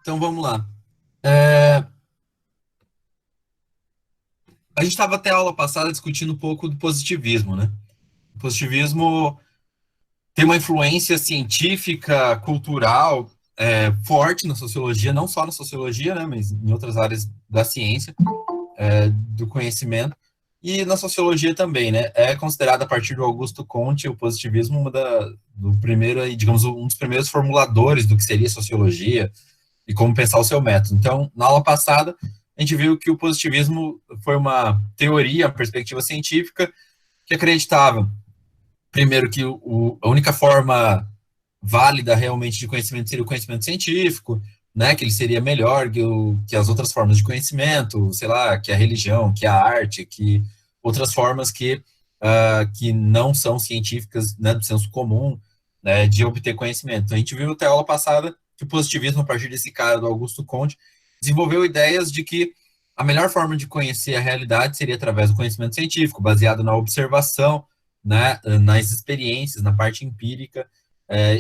Então vamos lá. É, a gente estava até a aula passada discutindo um pouco do positivismo, né? O positivismo tem uma influência científica, cultural, forte na sociologia, não só na sociologia, né, mas em outras áreas da ciência, do conhecimento, e na sociologia também, né? É considerado a partir do Augusto Comte o positivismo do primeiro, digamos, um dos primeiros formuladores do que seria sociologia e como pensar o seu método. Então, na aula passada, a gente viu que o positivismo foi uma teoria, uma perspectiva científica que acreditava, primeiro, que a única forma válida realmente de conhecimento seria o conhecimento científico, né, que ele seria melhor que as outras formas de conhecimento, sei lá, que a religião, que a arte, que outras formas que não são científicas, né, do senso comum, né, de obter conhecimento. Então, a gente viu até a aula passada que o positivismo, a partir desse cara do Augusto Comte, desenvolveu ideias de que a melhor forma de conhecer a realidade seria através do conhecimento científico, baseado na observação, né, nas experiências, na parte empírica,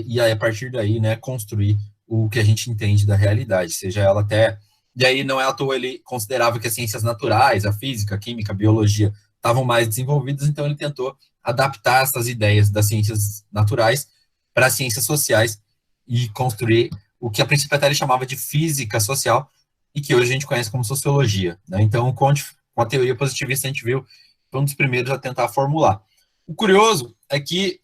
e aí, a partir daí, né, construir o que a gente entende da realidade, seja ela até. E aí, não é à toa ele considerava que as ciências naturais, a física, a química, a biologia, estavam mais desenvolvidas, então ele tentou adaptar essas ideias das ciências naturais para as ciências sociais e construir o que a princípio até ele chamava de física social e que hoje a gente conhece como sociologia, né? Então, com a teoria positivista, a gente viu, foi um dos primeiros a tentar formular. O curioso é que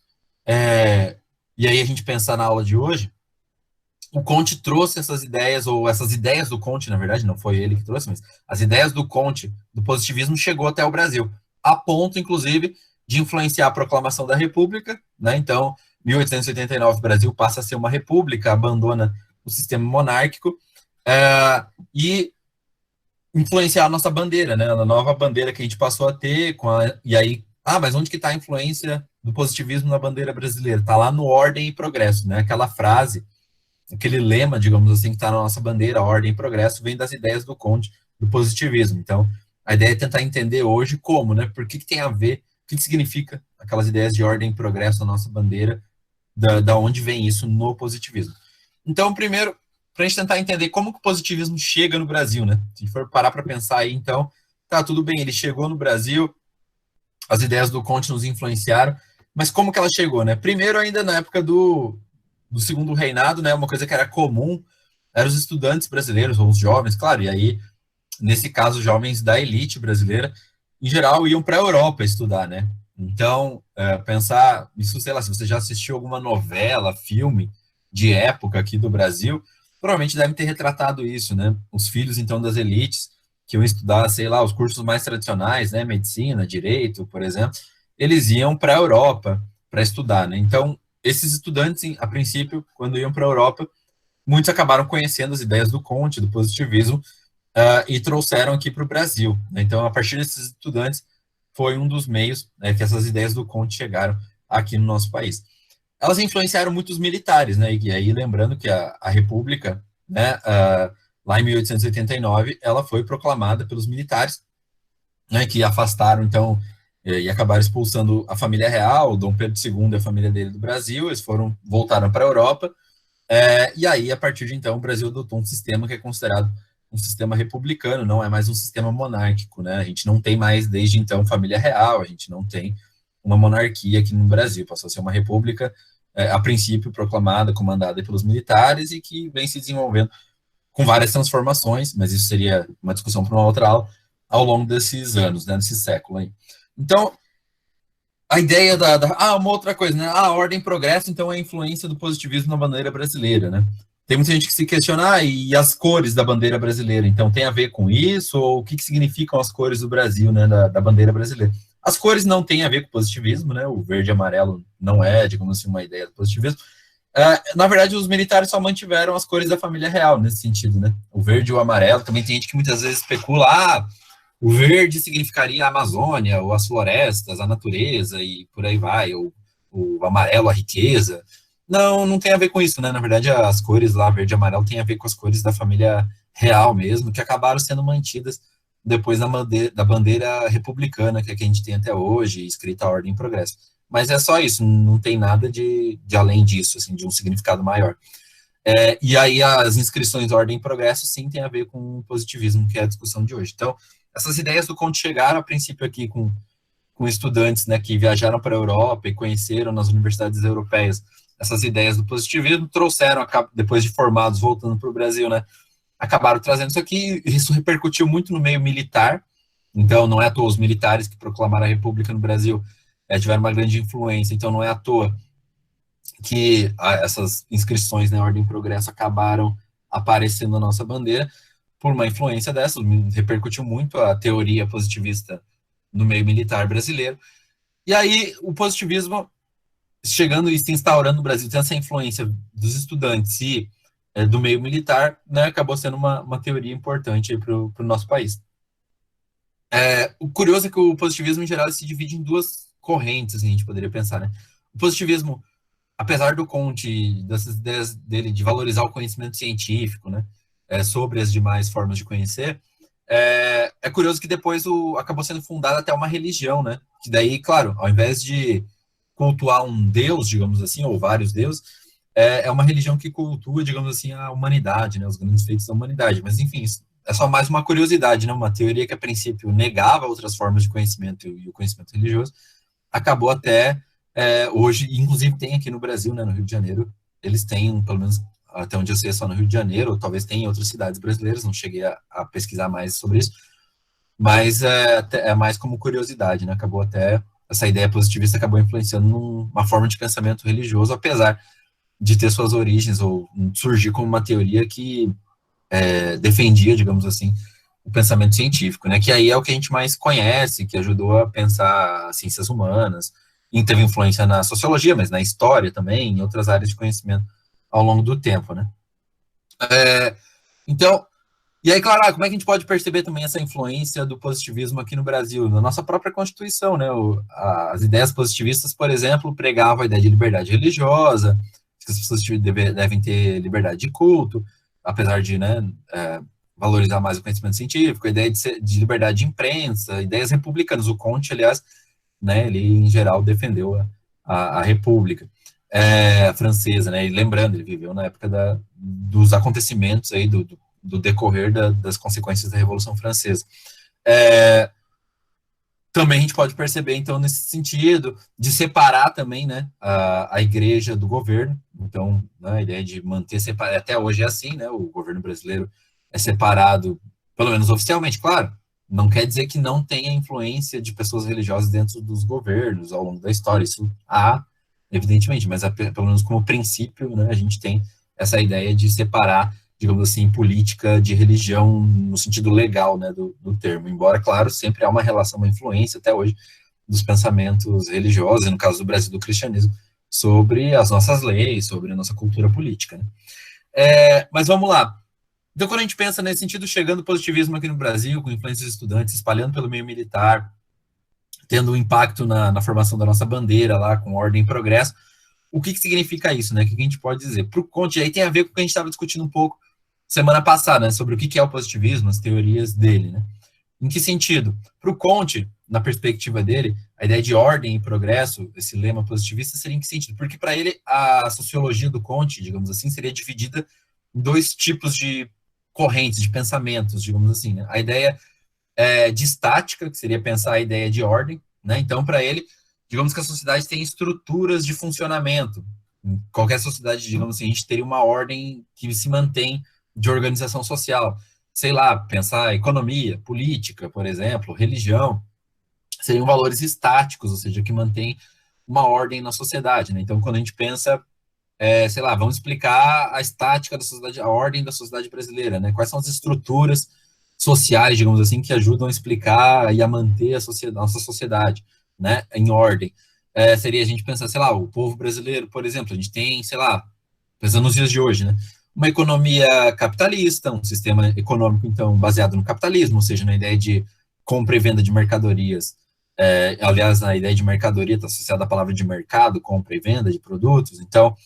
e aí a gente pensar na aula de hoje, o Comte trouxe essas ideias, ou essas ideias do Comte, na verdade, não foi ele que trouxe, mas as ideias do Comte, do positivismo, chegou até o Brasil, a ponto, inclusive, de influenciar a proclamação da República, né? Então, 1889, o Brasil passa a ser uma república, abandona o sistema monárquico, e influenciar a nossa bandeira, né? A nova bandeira que a gente passou a ter, e aí, mas onde que está a influência do positivismo na bandeira brasileira? Está lá no Ordem e Progresso, né? Aquela frase, aquele lema, digamos assim, que está na nossa bandeira, Ordem e Progresso, vem das ideias do Comte, do positivismo. Então, a ideia é tentar entender hoje como, né? Por que tem a ver, o que significa aquelas ideias de ordem e progresso na nossa bandeira, da onde vem isso no positivismo. Então, primeiro, para a gente tentar entender como que o positivismo chega no Brasil, né? Se a gente for parar para pensar aí, então, tá, tudo bem, ele chegou no Brasil, as ideias do Comte nos influenciaram, mas como que ela chegou, né? Primeiro, ainda na época do Segundo Reinado, né? Uma coisa que era comum eram os estudantes brasileiros, ou os jovens, claro, e aí, nesse caso, jovens da elite brasileira, em geral, iam para a Europa estudar, né? Então, pensar, isso, sei lá, se você já assistiu alguma novela, filme de época aqui do Brasil, provavelmente devem ter retratado isso, né? Os filhos, então, das elites, que iam estudar, sei lá, os cursos mais tradicionais, né? Medicina, direito, por exemplo, eles iam para a Europa para estudar, né? Então, esses estudantes, a princípio, quando iam para a Europa, muitos acabaram conhecendo as ideias do Comte, do positivismo, e trouxeram aqui para o Brasil, né? Então, a partir desses estudantes, foi um dos meios, né, que essas ideias do Comte chegaram aqui no nosso país. Elas influenciaram muitos militares, né? E aí, lembrando que a República, né, lá em 1889, ela foi proclamada pelos militares, né, que afastaram, então, e acabaram expulsando a família real, Dom Pedro II e a família dele do Brasil, eles voltaram para a Europa, e aí, a partir de então, o Brasil adotou um sistema que é considerado um sistema republicano, não é mais um sistema monárquico, né? A gente não tem mais, desde então, família real, a gente não tem uma monarquia aqui no Brasil, passou a ser uma república, a princípio proclamada, comandada pelos militares e que vem se desenvolvendo com várias transformações, mas isso seria uma discussão para uma outra aula, ao longo desses anos, né, desse século aí. Então, a ideia uma outra coisa, né? A ordem e progresso, então, é a influência do positivismo na bandeira brasileira, né? Tem muita gente que se questiona, e as cores da bandeira brasileira, então, tem a ver com isso? Ou o que significam as cores do Brasil, né, da bandeira brasileira? As cores não têm a ver com positivismo, né? O verde e amarelo não é, digamos assim, uma ideia do positivismo. Na verdade, os militares só mantiveram as cores da família real, nesse sentido, né? O verde e o amarelo, também tem gente que muitas vezes especula, o verde significaria a Amazônia, ou as florestas, a natureza, e por aí vai, ou o amarelo, a riqueza. Não, não tem a ver com isso, né? Na verdade, as cores lá, verde e amarelo, tem a ver com as cores da família real mesmo, que acabaram sendo mantidas depois da bandeira republicana, que é a que a gente tem até hoje, escrita a Ordem e Progresso. Mas é só isso, não tem nada de além disso, assim, de um significado maior. E aí as inscrições Ordem e Progresso, sim, tem a ver com o positivismo, que é a discussão de hoje. Então, essas ideias do Conte chegaram, a princípio, aqui com estudantes, né, que viajaram para a Europa e conheceram nas universidades europeias essas ideias do positivismo, trouxeram, depois de formados, voltando para o Brasil, né, acabaram trazendo isso aqui, e isso repercutiu muito no meio militar. Então, não é à toa os militares que proclamaram a República no Brasil tiveram uma grande influência, então não é à toa que essas inscrições na Ordem e Progresso acabaram aparecendo na nossa bandeira por uma influência dessas, repercutiu muito a teoria positivista no meio militar brasileiro. E aí o positivismo chegando e se instaurando no Brasil, tem essa influência dos estudantes e do meio militar, né, acabou sendo uma teoria importante para o nosso país. O curioso é que o positivismo, em geral, se divide em duas correntes, assim, a gente poderia pensar, né? O positivismo, apesar do Comte, dessas ideias dele de valorizar o conhecimento científico, né, sobre as demais formas de conhecer, curioso que depois acabou sendo fundada até uma religião, né? Que daí, claro, ao invés de cultuar um deus, digamos assim, ou vários deuses, é uma religião que cultua, digamos assim, a humanidade, né? Os grandes feitos da humanidade. Mas, enfim, isso é só mais uma curiosidade, né? Uma teoria que, a princípio, negava outras formas de conhecimento e o conhecimento religioso, acabou até hoje, inclusive tem aqui no Brasil, né, no Rio de Janeiro, eles têm, pelo menos até onde eu sei, é só no Rio de Janeiro, ou talvez tenha em outras cidades brasileiras, não cheguei a pesquisar mais sobre isso, mas é mais como curiosidade, né? Acabou até, essa ideia positivista acabou influenciando numa forma de pensamento religioso, apesar de ter suas origens, ou surgir como uma teoria que defendia, digamos assim, o pensamento científico, né? Que aí é o que a gente mais conhece, que ajudou a pensar ciências humanas, e teve influência na sociologia, mas na história também, em outras áreas de conhecimento ao longo do tempo, né? Então, e aí, claro, como é que a gente pode perceber também essa influência do positivismo aqui no Brasil? Na nossa própria Constituição, né? As ideias positivistas, por exemplo, pregavam a ideia de liberdade religiosa, que as pessoas devem ter liberdade de culto, apesar de, né, valorizar mais o conhecimento científico, a ideia de liberdade de imprensa, ideias republicanas. O Comte, aliás, né, ele, em geral, defendeu a República francesa, né? E lembrando, ele viveu na época dos acontecimentos aí do decorrer das consequências da Revolução Francesa. Também a gente pode perceber, então, nesse sentido, de separar também, né, a igreja do governo. Então, né, a ideia de manter separado, até hoje é assim, né, o governo brasileiro é separado, pelo menos oficialmente, claro, não quer dizer que não tenha influência de pessoas religiosas dentro dos governos ao longo da história, isso há, evidentemente, mas pelo menos como princípio, né, a gente tem essa ideia de separar, digamos assim, política de religião no sentido legal, né, do termo. Embora, claro, sempre há uma relação, uma influência até hoje dos pensamentos religiosos, e no caso do Brasil, do cristianismo, sobre as nossas leis, sobre a nossa cultura política, né? Mas vamos lá. Então, quando a gente pensa nesse sentido, chegando o positivismo aqui no Brasil, com influências de estudantes, espalhando pelo meio militar, tendo um impacto na formação da nossa bandeira lá, com ordem e progresso, o que significa isso, né? O que a gente pode dizer? Para o Comte, aí tem a ver com o que a gente estava discutindo um pouco semana passada, né? Sobre o que é o positivismo, as teorias dele, né? Em que sentido? Para o Comte, na perspectiva dele, a ideia de ordem e progresso, esse lema positivista, seria em que sentido? Porque para ele, a sociologia do Comte, digamos assim, seria dividida em dois tipos de correntes, de pensamentos, digamos assim, né? A ideia de estática, que seria pensar a ideia de ordem, né? Então, para ele, digamos que a sociedade tem estruturas de funcionamento. Em qualquer sociedade, digamos assim, a gente teria uma ordem que se mantém de organização social. Sei lá, pensar economia, política, por exemplo, religião, seriam valores estáticos, ou seja, que mantém uma ordem na sociedade, né? Então, quando a gente pensa, sei lá, vamos explicar a estática da sociedade, a ordem da sociedade brasileira, né? Quais são as estruturas sociais, digamos assim, que ajudam a explicar e a manter a nossa sociedade, né, em ordem. Seria a gente pensar, sei lá, o povo brasileiro, por exemplo, a gente tem, sei lá, pensando nos dias de hoje, né, uma economia capitalista, um sistema econômico, então, baseado no capitalismo, ou seja, na ideia de compra e venda de mercadorias. Aliás, a ideia de mercadoria está associada à palavra de mercado, compra e venda de produtos. Então,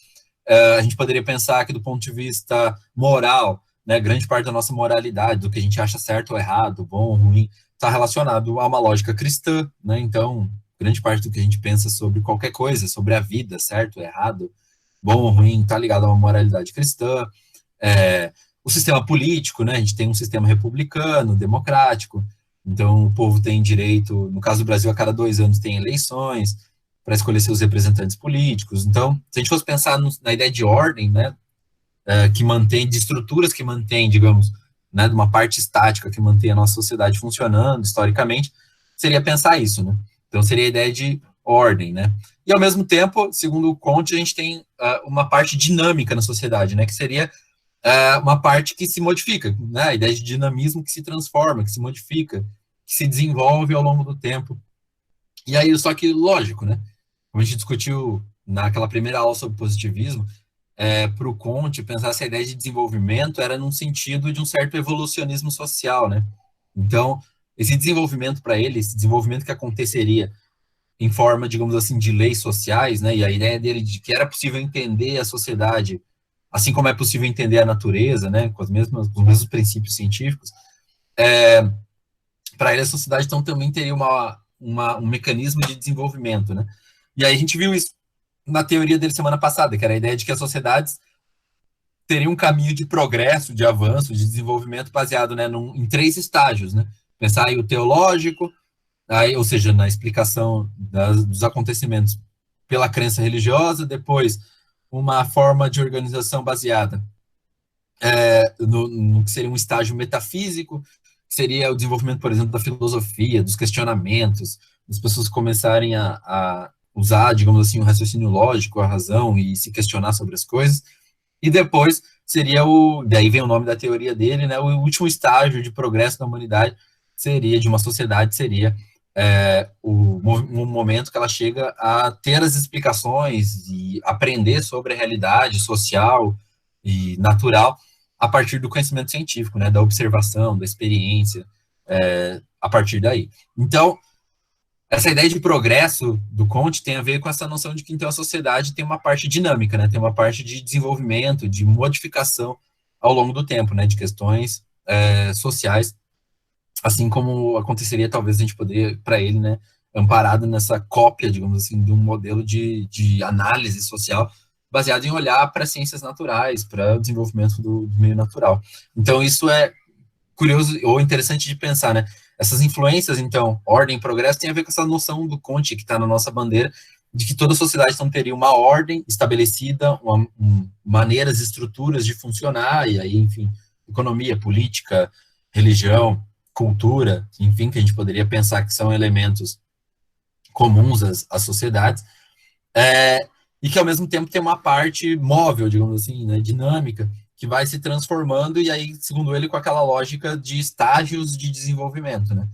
a gente poderia pensar que, do ponto de vista moral, né, grande parte da nossa moralidade, do que a gente acha certo ou errado, bom ou ruim, está relacionado a uma lógica cristã, né? Então, grande parte do que a gente pensa sobre qualquer coisa, sobre a vida, certo ou errado, bom ou ruim está ligado a uma moralidade cristã. O sistema político, né? A gente tem um sistema republicano, democrático, então o povo tem direito, no caso do Brasil, a cada 2 anos tem eleições para escolher seus representantes políticos. Então, se a gente fosse pensar na ideia de ordem, né, que mantém, de estruturas que mantém, digamos, né, de uma parte estática que mantém a nossa sociedade funcionando historicamente, seria pensar isso, né? Então seria a ideia de ordem, né? E ao mesmo tempo, segundo o Comte, a gente tem uma parte dinâmica na sociedade, né? Que seria uma parte que se modifica, né? A ideia de dinamismo que se transforma, que se modifica, que se desenvolve ao longo do tempo. E aí, só que lógico, né? Como a gente discutiu naquela primeira aula sobre positivismo, para o Comte, pensar essa ideia de desenvolvimento era num sentido de um certo evolucionismo social, né? Então, esse desenvolvimento para ele, esse desenvolvimento que aconteceria em forma, digamos assim, de leis sociais, né? E a ideia dele de que era possível entender a sociedade, assim como é possível entender a natureza, né? Com os mesmos princípios científicos. Para ele, a sociedade então também teria um mecanismo de desenvolvimento, né? E aí a gente viu isso na teoria dele semana passada, que era a ideia de que as sociedades teriam um caminho de progresso, de avanço, de desenvolvimento baseado, né, em 3 estágios, né? Pensar aí o teológico, aí, ou seja, na explicação dos acontecimentos pela crença religiosa, depois uma forma de organização baseada no que seria um estágio metafísico, que seria o desenvolvimento, por exemplo, da filosofia, dos questionamentos, as pessoas começarem a usar, digamos assim, o raciocínio lógico, a razão e se questionar sobre as coisas. E depois seria daí vem o nome da teoria dele, né? O último estágio de progresso da humanidade seria, de uma sociedade, seria um momento que ela chega a ter as explicações e aprender sobre a realidade social e natural a partir do conhecimento científico, né? Da observação, da experiência, a partir daí. Então, essa ideia de progresso do Comte tem a ver com essa noção de que, então, a sociedade tem uma parte dinâmica, né? Tem uma parte de desenvolvimento, de modificação ao longo do tempo, né? De questões sociais, assim como aconteceria, talvez, a gente poderia, para ele, né? Amparado nessa cópia, digamos assim, de um modelo de análise social baseado em olhar para ciências naturais, para o desenvolvimento do meio natural. Então, isso é curioso ou interessante de pensar, né? Essas influências, então, ordem e progresso, tem a ver com essa noção do Comte que está na nossa bandeira, de que toda sociedade então teria uma ordem estabelecida, maneiras, estruturas de funcionar, e aí, enfim, economia, política, religião, cultura, enfim, que a gente poderia pensar que são elementos comuns às sociedades, e que ao mesmo tempo tem uma parte móvel, digamos assim, né, dinâmica, que vai se transformando, e aí, segundo ele, com aquela lógica de estágios de desenvolvimento, né?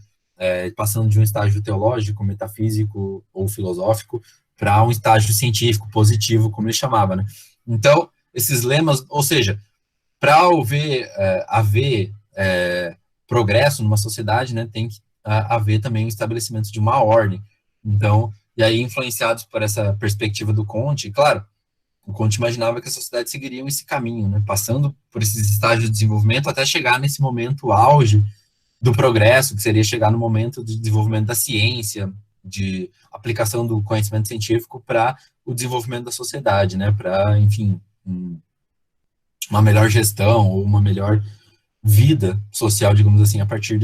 Passando de um estágio teológico, metafísico ou filosófico para um estágio científico, positivo, como ele chamava, né? Então, esses lemas, ou seja, para haver progresso numa sociedade, né, tem que haver também o estabelecimento de uma ordem. Então, e aí, influenciados por essa perspectiva do Comte, claro, o Comte imaginava que a sociedade seguiria esse caminho, né, passando por esses estágios de desenvolvimento até chegar nesse momento auge do progresso, que seria chegar no momento de desenvolvimento da ciência, de aplicação do conhecimento científico para o desenvolvimento da sociedade, né, para, enfim, uma melhor gestão ou uma melhor vida social, digamos assim, a partir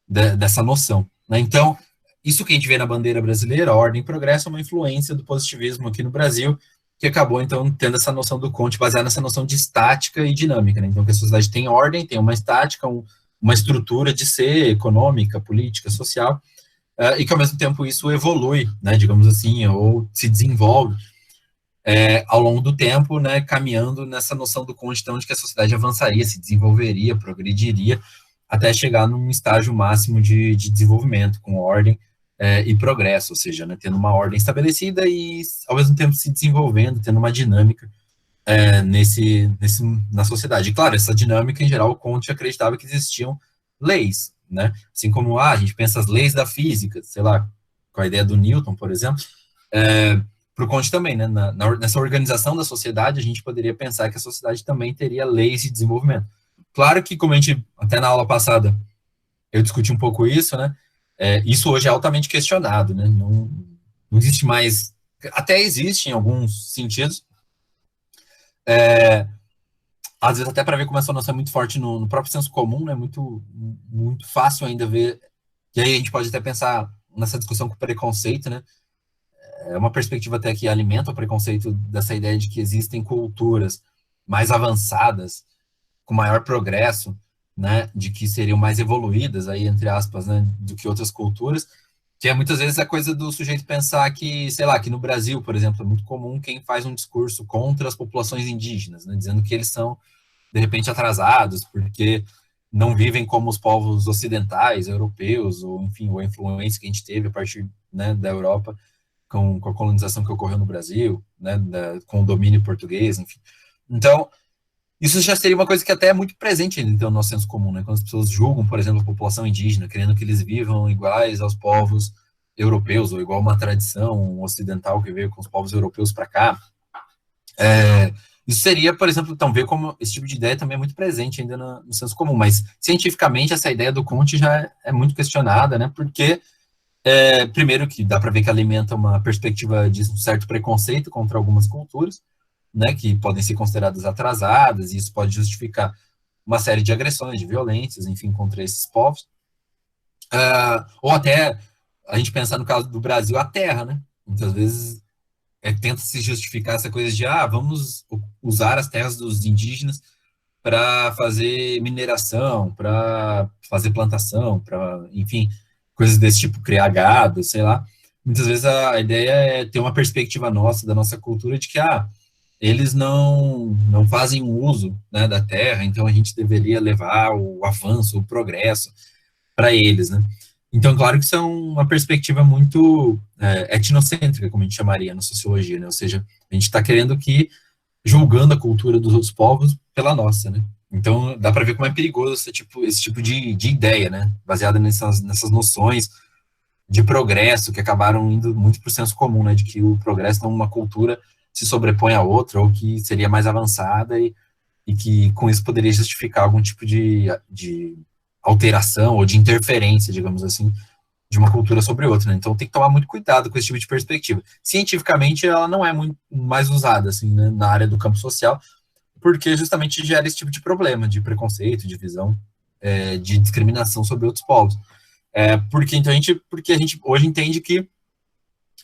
dessa noção, né? Então, isso que a gente vê na bandeira brasileira, a ordem e progresso, é uma influência do positivismo aqui no Brasil, que acabou, então, tendo essa noção do Comte, baseada nessa noção de estática e dinâmica, né? Então, que a sociedade tem ordem, tem uma estática, uma estrutura de ser econômica, política, social, e que, ao mesmo tempo, isso evolui, né, digamos assim, ou se desenvolve ao longo do tempo, né, caminhando nessa noção do Comte, então, de que a sociedade avançaria, se desenvolveria, progrediria, até chegar num estágio máximo de desenvolvimento, com ordem e progresso, ou seja, né, tendo uma ordem estabelecida e, ao mesmo tempo, se desenvolvendo, tendo uma dinâmica na sociedade. E, claro, essa dinâmica, em geral, o Comte acreditava que existiam leis, né, assim como a gente pensa as leis da física, sei lá, com a ideia do Newton, por exemplo, para o Comte também, né, nessa organização da sociedade, a gente poderia pensar que a sociedade também teria leis de desenvolvimento. Claro que, como a gente, até na aula passada, eu discuti um pouco isso, né, isso hoje é altamente questionado, né, não existe mais, até existe em alguns sentidos, Às vezes até para ver como essa noção é muito forte no próprio senso comum, né? Muito fácil ainda ver. E aí a gente pode até pensar nessa discussão com o preconceito, né? É uma perspectiva até que alimenta o preconceito dessa ideia de que existem culturas mais avançadas, com maior progresso, né? De que seriam mais evoluídas, aí, entre aspas, né? Do que outras culturas. Que é muitas vezes a coisa do sujeito pensar que, sei lá, que no Brasil, por exemplo, é muito comum quem faz um discurso contra as populações indígenas, né? Dizendo que eles são de repente atrasados, porque não vivem como os povos ocidentais, europeus, ou enfim, a influência que a gente teve a partir, né, da Europa com a colonização que ocorreu no Brasil, né, com o domínio português, enfim. Então, isso já seria uma coisa que até é muito presente ainda, então, no nosso senso comum, né, quando as pessoas julgam, por exemplo, a população indígena, querendo que eles vivam iguais aos povos europeus, ou igual uma tradição ocidental que veio com os povos europeus para cá, isso seria, por exemplo, então, ver como esse tipo de ideia também é muito presente ainda no senso comum, mas cientificamente essa ideia do Comte já é muito questionada, né, porque, primeiro, que dá para ver que alimenta uma perspectiva de um certo preconceito contra algumas culturas, né, que podem ser consideradas atrasadas, e isso pode justificar uma série de agressões, de violências, enfim, contra esses povos, ou até, a gente pensar no caso do Brasil, a terra, né, muitas vezes tenta se justificar essa coisa de, vamos usar as terras dos indígenas para fazer mineração, para fazer plantação, para, enfim, coisas desse tipo, criar gado, sei lá. Muitas vezes a ideia é ter uma perspectiva nossa, da nossa cultura, de que, eles não fazem uso, né, da terra, então a gente deveria levar o avanço, o progresso para eles, né? Então, claro que isso é uma perspectiva muito etnocêntrica, como a gente chamaria na sociologia, né? Ou seja, a gente está querendo que, julgando a cultura dos outros povos pela nossa, né? Então, dá para ver como é perigoso esse tipo de ideia, né? Baseada nessas noções de progresso que acabaram indo muito para o senso comum, né? De que o progresso não uma cultura se sobrepõe a outra ou que seria mais avançada e que com isso poderia justificar algum tipo de alteração ou de interferência, digamos assim, de uma cultura sobre outra, né? Então tem que tomar muito cuidado com esse tipo de perspectiva. Cientificamente, ela não é muito mais usada assim, né, na área do campo social, porque justamente gera esse tipo de problema, de preconceito, de visão, de discriminação sobre outros povos. Porque a gente hoje entende que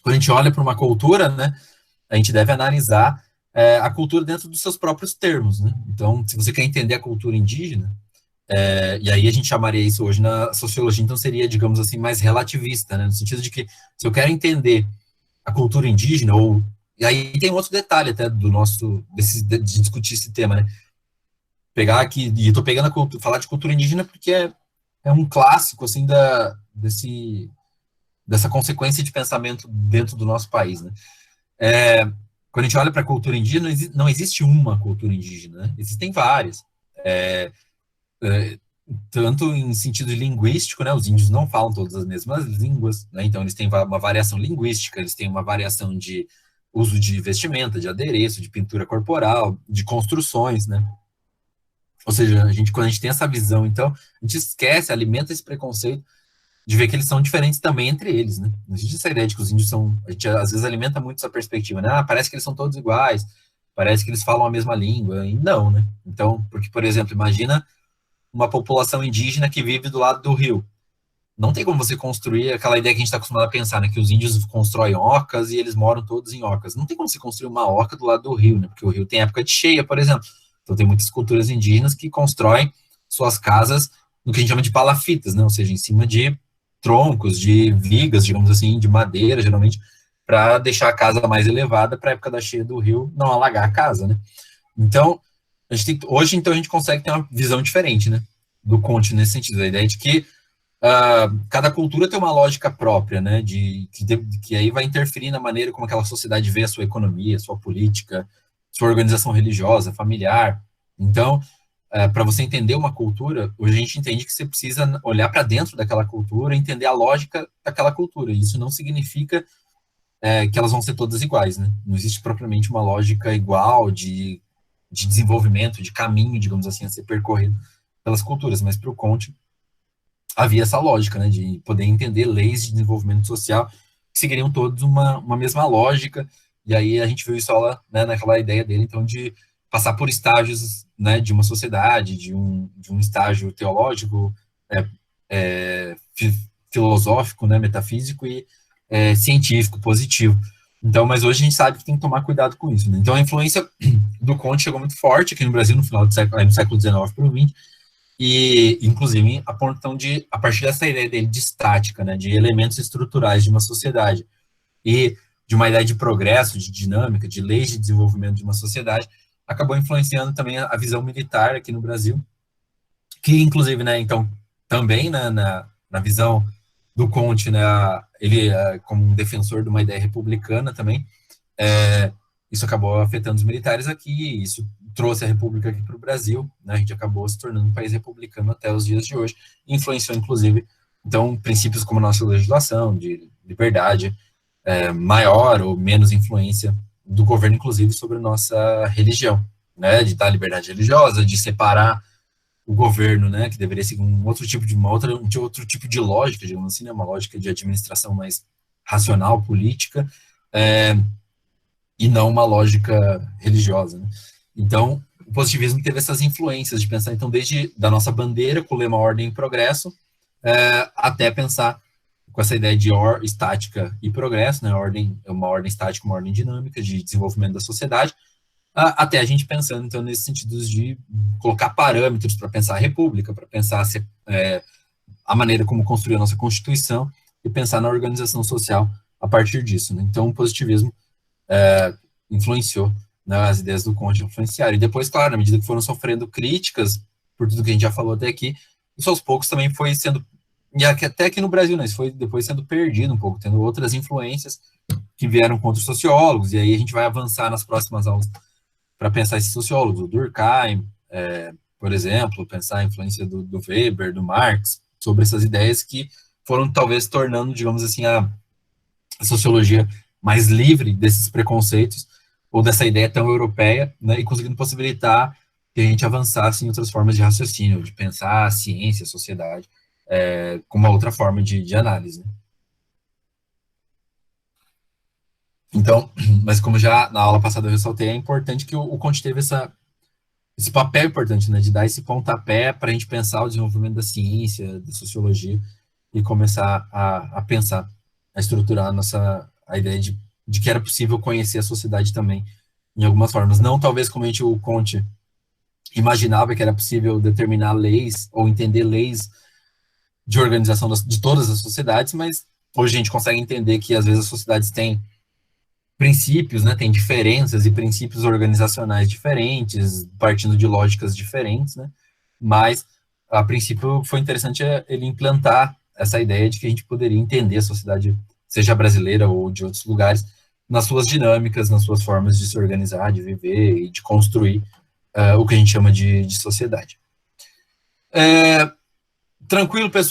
quando a gente olha para uma cultura, né, a gente deve analisar a cultura dentro dos seus próprios termos, né? Então, se você quer entender a cultura indígena, e aí a gente chamaria isso hoje na sociologia, então seria, digamos assim, mais relativista, né? No sentido de que se eu quero entender a cultura indígena, e aí tem outro detalhe até de discutir esse tema, né? Pegar aqui, e estou pegando falar de cultura indígena porque é um clássico, assim, dessa consequência de pensamento dentro do nosso país, né? Quando a gente olha para a cultura indígena, não existe uma cultura indígena, né? Existem várias. Tanto em sentido linguístico, né? Os índios não falam todas as mesmas línguas, né? Então eles têm uma variação linguística, eles têm uma variação de uso de vestimenta, de adereço, de pintura corporal, de construções, né? Ou seja, quando a gente tem essa visão, então, a gente esquece, alimenta esse preconceito de ver que eles são diferentes também entre eles, né? Não existe essa ideia de que os índios são... A gente às vezes alimenta muito essa perspectiva, né? Parece que eles são todos iguais, parece que eles falam a mesma língua, e não, né? Então, porque, por exemplo, imagina uma população indígena que vive do lado do rio. Não tem como você construir aquela ideia que a gente está acostumado a pensar, né? Que os índios constroem ocas e eles moram todos em ocas. Não tem como você construir uma oca do lado do rio, né? Porque o rio tem época de cheia, por exemplo. Então tem muitas culturas indígenas que constroem suas casas no que a gente chama de palafitas, né? Ou seja, em cima de troncos, de vigas, digamos assim, de madeira, geralmente, para deixar a casa mais elevada para a época da cheia do rio não alagar a casa, né? Então, hoje, então, a gente consegue ter uma visão diferente, né? Do Conte nesse sentido. A ideia de que cada cultura tem uma lógica própria, né? Que aí vai interferir na maneira como aquela sociedade vê a sua economia, a sua política, sua organização religiosa, familiar. Então, para você entender uma cultura, hoje a gente entende que você precisa olhar para dentro daquela cultura, entender a lógica daquela cultura. Isso não significa que elas vão ser todas iguais, né? Não existe propriamente uma lógica igual de desenvolvimento, de caminho, digamos assim, a ser percorrido pelas culturas, mas para o Conte havia essa lógica, né, de poder entender leis de desenvolvimento social que seguiriam todos uma mesma lógica, e aí a gente viu isso lá, né, naquela ideia dele, então, de passar por estágios, né, de uma sociedade, de um estágio teológico, filosófico, né, metafísico e científico, positivo. Então, mas hoje a gente sabe que tem que tomar cuidado com isso, né? Então, a influência do Comte chegou muito forte aqui no Brasil no final do século, no século XIX para o XX, e, inclusive, a partir dessa ideia dele de estática, né, de elementos estruturais de uma sociedade, e de uma ideia de progresso, de dinâmica, de leis de desenvolvimento de uma sociedade, acabou influenciando também a visão militar aqui no Brasil, que, inclusive, né, então, também na visão do Comte, né, ele como um defensor de uma ideia republicana também, isso acabou afetando os militares aqui, isso trouxe a República aqui para o Brasil, né, a gente acabou se tornando um país republicano até os dias de hoje, influenciou, inclusive, então, princípios como a nossa legislação, de liberdade, maior ou menos influência do governo, inclusive, sobre a nossa religião, né, de dar liberdade religiosa, de separar o governo, né, que deveria seguir um outro tipo de lógica, digamos assim, né, uma lógica de administração mais racional, política, e não uma lógica religiosa, né? Então, o positivismo teve essas influências de pensar, então, desde da nossa bandeira, com o lema ordem e progresso, até pensar com essa ideia de estática e progresso, né, uma ordem estática, uma ordem dinâmica de desenvolvimento da sociedade, até a gente pensando, então, nesses sentidos de colocar parâmetros para pensar a república, para pensar a maneira como construir a nossa Constituição e pensar na organização social a partir disso, né? Então, o positivismo influenciou, né, as ideias do Comte influenciaram. E depois, claro, na medida que foram sofrendo críticas por tudo que a gente já falou até aqui, isso aos poucos também foi sendo, e até aqui no Brasil, né, isso foi depois sendo perdido um pouco, tendo outras influências que vieram contra os sociólogos, e aí a gente vai avançar nas próximas aulas para pensar esses sociólogos, o Durkheim, por exemplo, pensar a influência do Weber, do Marx, sobre essas ideias que foram talvez tornando, digamos assim, a sociologia mais livre desses preconceitos, ou dessa ideia tão europeia, né, e conseguindo possibilitar que a gente avançasse em outras formas de raciocínio, de pensar a ciência, a sociedade, com uma outra forma de análise. Então, mas como já na aula passada eu ressaltei, é importante que o Comte teve esse papel importante, né, de dar esse pontapé para a gente pensar o desenvolvimento da ciência, da sociologia, e começar a pensar, a estruturar a ideia de que era possível conhecer a sociedade também, em algumas formas. Não talvez como o Comte imaginava que era possível determinar leis, ou entender leis de organização de todas as sociedades, mas hoje a gente consegue entender que às vezes as sociedades têm princípios, né, tem diferenças e princípios organizacionais diferentes, partindo de lógicas diferentes, né, mas a princípio foi interessante ele implantar essa ideia de que a gente poderia entender a sociedade, seja brasileira ou de outros lugares, nas suas dinâmicas, nas suas formas de se organizar, de viver e de construir o que a gente chama de sociedade. Tranquilo, pessoal?